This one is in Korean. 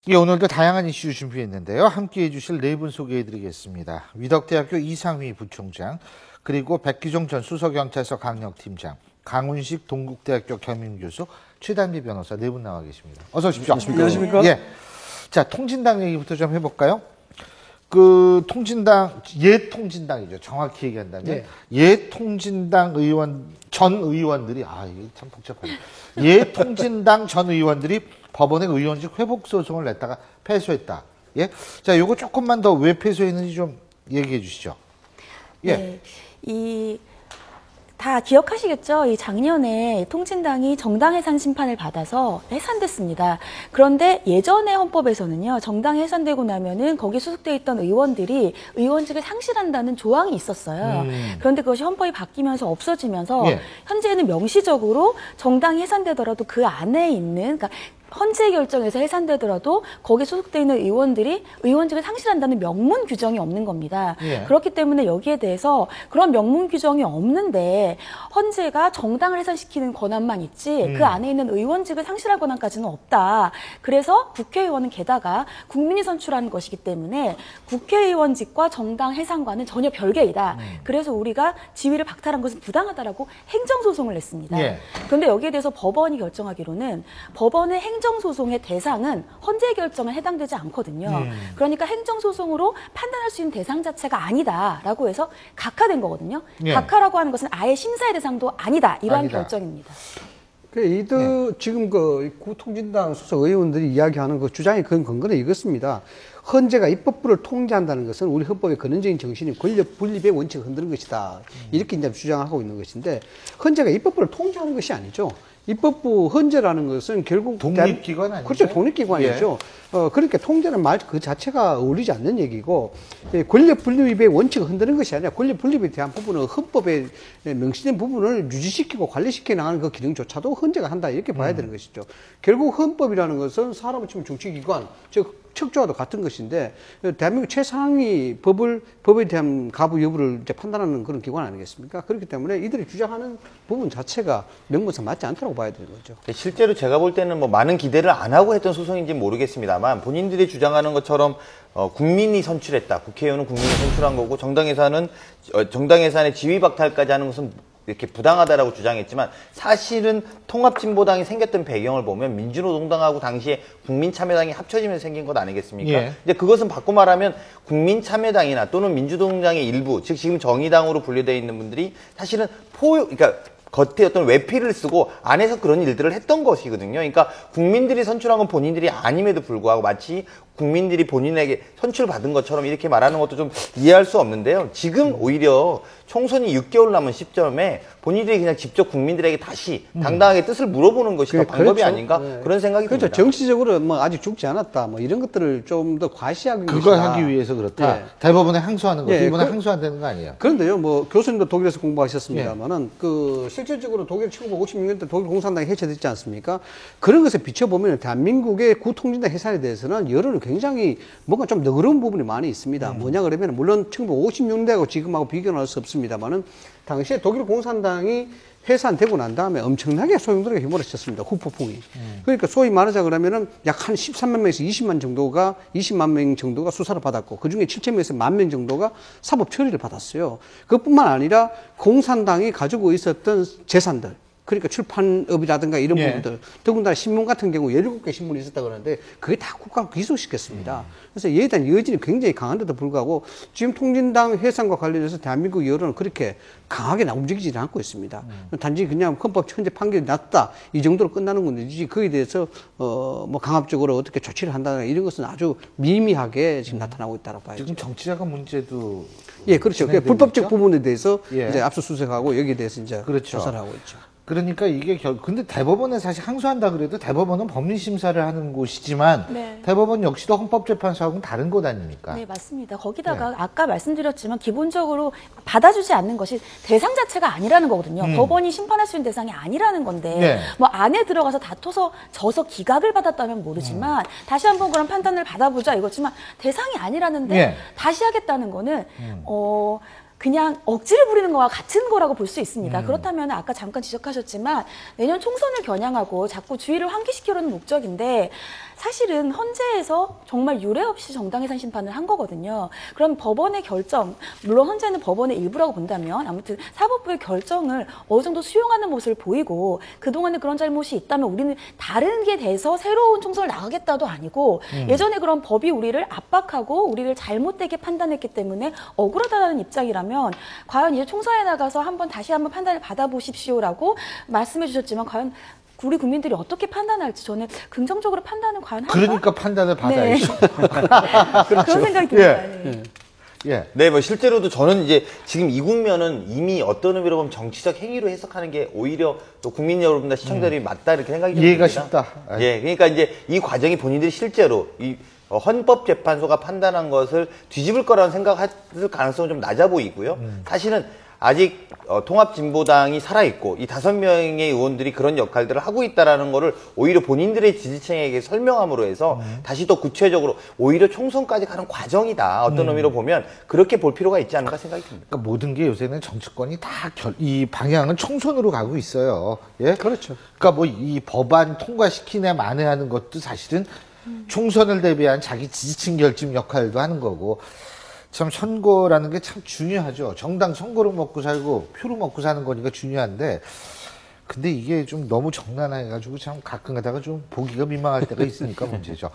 예, 오늘도 다양한 이슈 준비했는데요. 함께해 주실 네 분 소개해드리겠습니다. 위덕대학교 이상휘 부총장, 그리고 백기종 전 수서경찰서 강력팀장, 강훈식 동국대학교 겸임교수, 최단비 변호사 네 분 나와 계십니다. 어서 오십시오. 안녕하십니까? 예. 자, 통진당 얘기부터 좀 해볼까요? 그 통진당, 통진당이죠. 정확히 얘기한다면 통진당 의원, 전 의원들이, 이게 참 복잡하네. 통진당 전 의원들이 법원에 의원직 회복 소송을 냈다가 패소했다. 예? 자, 요거 조금만 더 왜 패소했는지 좀 얘기해 주시죠. 예. 네, 다 기억하시겠죠? 이 작년에 통진당이 정당 해산 심판을 받아서 해산됐습니다. 그런데 예전의 헌법에서는요, 정당 해산되고 나면은 거기 소속돼 있던 의원들이 의원직을 상실한다는 조항이 있었어요. 그런데 그것이 헌법이 바뀌면서 없어지면서 현재는 명시적으로 정당이 해산되더라도 그 안에 있는, 그러니까 헌재 결정에서 해산되더라도 거기에 소속되어 있는 의원들이 의원직을 상실한다는 명문 규정이 없는 겁니다. 그렇기 때문에 여기에 대해서 그런 명문 규정이 없는데 헌재가 정당을 해산시키는 권한만 있지 그 안에 있는 의원직을 상실할 권한까지는 없다. 그래서 국회의원은 게다가 국민이 선출하는 것이기 때문에 국회의원직과 정당 해산과는 전혀 별개이다. 그래서 우리가 지위를 박탈한 것은 부당하다라고 행정소송을 냈습니다. 그런데 여기에 대해서 법원이 결정하기로는 법원의 행정소송의 대상은 헌재 결정에 해당되지 않거든요. 그러니까 행정소송으로 판단할 수 있는 대상 자체가 아니다라고 해서 각하된 거거든요. 각하라고 하는 것은 아예 심사의 대상도 아니다. 이러한 결정입니다. 지금 그 구통진당 소속 의원들이 이야기하는 그 주장의 근거는 이것입니다. 헌재가 입법부를 통제한다는 것은 우리 헌법의 근원적인 정신이 권력 분립의 원칙을 흔드는 것이다. 이렇게 이제 주장하고 있는 것인데 헌재가 입법부를 통제하는 것이 아니죠. 입법부 헌재라는 것은 결국 독립기관 아니죠? 그렇죠. 독립기관이죠. 그러니까 통제는 말 그 자체가 어울리지 않는 얘기고 권력 분립의 원칙을 흔드는 것이 아니라 권력 분립에 대한 부분은 헌법에 명시된 부분을 유지시키고 관리시켜 나가는 그 기능조차도 헌재가 한다 이렇게 봐야 되는 것이죠. 결국 헌법이라는 것은 사람을 치면 정치기관, 즉 척조와도 같은 것인데 대한민국 최상위 법에 대한 가부 여부를 이제 판단하는 그런 기관 아니겠습니까? 그렇기 때문에 이들이 주장하는 부분 자체가 명분상 맞지 않다고 봐야 되는 거죠. 실제로 제가 볼 때는 뭐 많은 기대를 안 하고 했던 소송인지는 모르겠습니다만 본인들이 주장하는 것처럼 국민이 선출했다. 국회의원은 국민이 선출한 거고 정당 예산의 지위 박탈까지 하는 것은 이렇게 부당하다라고 주장했지만 사실은 통합진보당이 생겼던 배경을 보면 민주노동당하고 당시에 국민참여당이 합쳐지면서 생긴 것 아니겠습니까? 근데 그것은 바꿔 말하면 국민참여당이나 또는 민주노동당의 일부, 즉 지금 정의당으로 분류되어 있는 분들이 사실은 그러니까 겉에 어떤 외피를 쓰고 안에서 그런 일들을 했던 것이거든요. 그러니까 국민들이 선출한 건 본인들이 아님에도 불구하고 마치 국민들이 본인에게 선출받은 것처럼 이렇게 말하는 것도 좀 이해할 수 없는데요. 지금 오히려 총선이 6개월 남은 시점에 본인들이 그냥 직접 국민들에게 다시 당당하게 뜻을 물어보는 것이 더 방법이 아닌가 그런 생각이 듭니다. 정치적으로 뭐 아직 죽지 않았다 뭐 이런 것들을 좀 더 과시하기 위해서 그걸 하기 위해서 그렇다. 대법원에 항소하는 거죠. 이번에 항소한다는 거 아니에요? 그런데요, 뭐 교수님도 독일에서 공부하셨습니다만은 그 실질적으로 독일 1956년대 독일 공산당이 해체됐지 않습니까? 그런 것에 비춰보면 대한민국의 구통진당 해산에 대해서는 여론을 굉장히 뭔가 좀 너그러운 부분이 많이 있습니다. 뭐냐 그러면 물론 1956년대하고 지금하고 비교는 할 수 없습니다만은 당시에 독일 공산당이 해산되고 난 다음에 엄청나게 소용돌이가 휘몰아쳤습니다. 후폭풍이. 그러니까 소위 말하자 그러면은 약 한 13만 명에서 20만 명 정도가 수사를 받았고 그 중에 7천 명에서 1만 명 정도가 사법 처리를 받았어요. 그것뿐만 아니라 공산당이 가지고 있었던 재산들, 그러니까 출판업이라든가 이런 부분들, 더군다나 신문 같은 경우 17개 신문이 있었다 그러는데 그게 다 국가로 귀속시켰습니다. 그래서 이에 대한 여진이 굉장히 강한데도 불구하고 지금 통진당 해산과 관련해서 대한민국 여론은 그렇게 강하게 움직이지 않고 있습니다. 단지 그냥 헌법 현재 판결이 났다 이 정도로 끝나는 건지 거기에 대해서 뭐 강압적으로 어떻게 조치를 한다거나 이런 것은 아주 미미하게 지금 나타나고 있다고 봐야죠. 지금 정치자금 문제도 그렇죠. 불법적 부분에 대해서 이제 압수수색하고 여기에 대해서 이제 조사를 하고 있죠. 그러니까 이게 근데 대법원에 사실 항소한다 그래도 대법원은 법리심사를 하는 곳이지만 대법원 역시도 헌법재판소하고는 다른 곳 아닙니까? 네, 맞습니다. 거기다가 아까 말씀드렸지만 기본적으로 받아주지 않는 것이 대상 자체가 아니라는 거거든요. 법원이 심판할 수 있는 대상이 아니라는 건데 뭐 안에 들어가서 다퉈서 져서 기각을 받았다면 모르지만 다시 한번 그런 판단을 받아보자 이거지만 대상이 아니라는데 다시 하겠다는 거는 그냥 억지를 부리는 거와 같은 거라고 볼 수 있습니다. 그렇다면 아까 잠깐 지적하셨지만 내년 총선을 겨냥하고 자꾸 주의를 환기시키려는 목적인데 사실은 헌재에서 정말 유례 없이 정당 해산 심판을 한 거거든요. 그럼 법원의 결정, 물론 헌재는 법원의 일부라고 본다면 아무튼 사법부의 결정을 어느 정도 수용하는 모습을 보이고 그동안에 그런 잘못이 있다면 우리는 다른 게 돼서 새로운 총선을 나가겠다도 아니고 예전에 그런 법이 우리를 압박하고 우리를 잘못되게 판단했기 때문에 억울하다는 입장이라면 과연 이제 총선에 나가서 다시 한번 판단을 받아보십시오라고 말씀해 주셨지만 과연 우리 국민들이 어떻게 판단할지 저는 긍정적으로 판단은 과연 할까? 그러니까 판단을 받아야죠. 그런 생각이 듭니다. 예. 네. 예. 네, 뭐 실제로도 저는 이제 지금 이 국면은 이미 어떤 의미로 보면 정치적 행위로 해석하는 게 오히려 또 국민 여러분과 시청자들이 맞다 이렇게 생각이 듭니다. 이해가 쉽다. 예, 그러니까 이제 이 과정이 본인들이 실제로 이 헌법재판소가 판단한 것을 뒤집을 거라는 생각할 가능성은 좀 낮아 보이고요. 사실은 아직 통합진보당이 살아있고 이 5명의 의원들이 그런 역할들을 하고 있다라는 거를 오히려 본인들의 지지층에게 설명함으로 해서 다시 더 구체적으로 오히려 총선까지 가는 과정이다. 어떤 의미로 보면 그렇게 볼 필요가 있지 않을까 생각이 듭니다. 그러니까 모든 게 요새는 정치권이 다 이 방향은 총선으로 가고 있어요. 예? 그렇죠. 그러니까 뭐 이 법안 통과시키네 만회하는 것도 사실은 총선을 대비한 자기 지지층 결집 역할도 하는 거고 참 선거라는 게 참 중요하죠. 정당 선거로 먹고 살고 표로 먹고 사는 거니까 중요한데 근데 이게 좀 너무 정난해가지고 참 가끔 가다가 좀 보기가 민망할 때가 있으니까 문제죠.